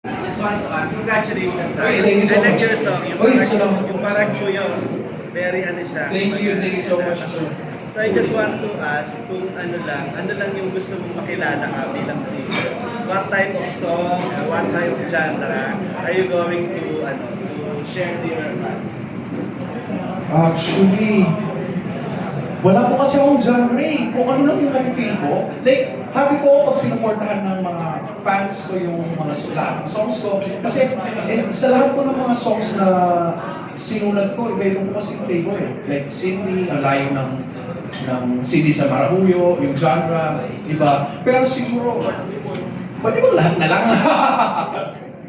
Just want to ask, congratulations. Uy, thank you so I like much. your song. Uy, salamat. Yung parang kuya, very ano siya. Thank you so much, sir. So I just want to ask kung ano lang yung gusto mong makilala ka bilang singer. What type of song, what type of genre are you going to share to your fans? Actually, wala po kasi akong genre eh. Kung ano lang yung nafe-feel ko. Like, happy po ako pag sinuportahan ng mga fans ko yung mga songs ko. Kasi sa lahat po ng mga songs na sinulat ko, iba-iba po kasi yung flavor eh. Like, Cindy, ang layo ng Cindy sa Marahuyo, yung genre, iba. Pero siguro, pwede ba lahat na lang?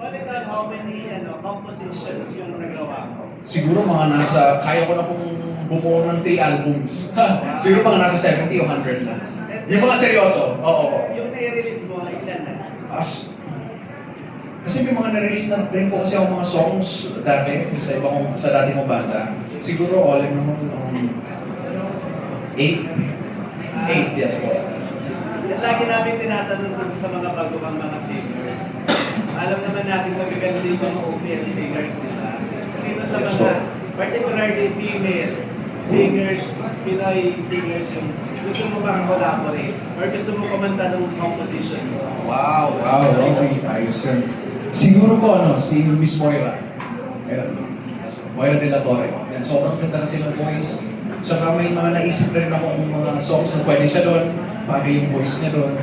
All in all, how many compositions yung nagawa ko? Siguro mga nasa, kaya ko na pong bumuo ng 3 albums. Siguro mga nasa 70 o 100 na. Yung mga seryoso, oo. Yung na-release mo, ilan na? Kasi may mga na-release na rin po kasi ako mga songs dati sa dati kong banda. Siguro all in naman 8. 8, yes po. Lagi namin tinatanong dun sa mga bago pang mga singers. Alam naman natin magaganda yung mga OPM singers, di ba? Sino sa Yes, mga, po. particularly female singers, Pinoy singers yung gusto mo maka-collaborate or gusto mo kumanta ng composition mo? Wow, okay, ayos yun. Siguro po si Miss Moira. Ayun, Moira de la Torre. Yan, sobrang ganda kasi ng voice. Saka may mga naisip rin ako ng mga songs na pwede siya doon. Bagay yung voice niya doon.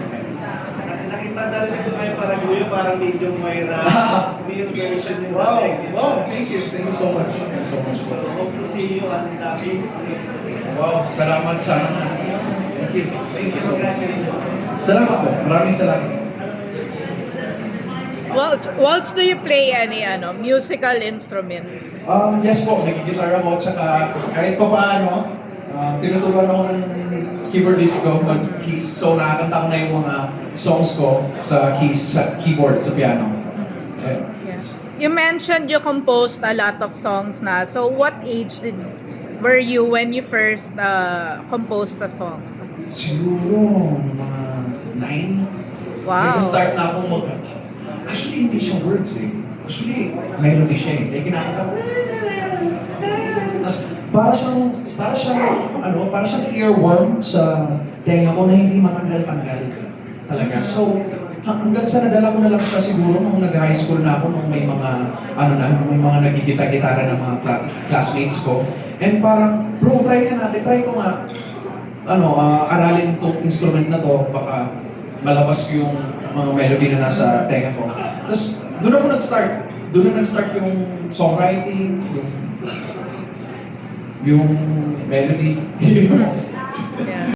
Nakita narinig ko kayo parang yung parang medyo Moira, real version yung Thank you so much. Thank you so much. So, hope to see you on the big stage. Wow, salamat sana. Thank you. Thank you, congratulations. Salamat po. Maraming salamat. Waltz, do you play any musical instruments? Yes po, nagigitara ako, tsaka kahit pa paano, tinuturuan ako ng keyboardist ko mag-keys. So nakakanta ko na yung mga songs ko sa keys, sa keyboard, sa piano. Ayun. Yes. You mentioned you composed a lot of songs na. So what age were you when you first composed a song? Siguro mga 9. Wow. Nagsa-start na akong Actually, hindi siya words eh. Actually, melody siya eh. Like, kinakanta ko. Tapos, para siyang earworm sa tenga ko na hindi matanggal-tanggal talaga. So, hanggang sa nadala ko na lang siya siguro nung nag-high school na ako, nung may mga, may mga nagigita-gitara ng mga classmates ko. And parang, bro, try ko nga, aralin itong instrument na to, baka malabas ko yung mga melody na nasa tenga ko. Tapos, doon ako nag-start. Doon na nag-start yung songwriting, yung melody. Yeah.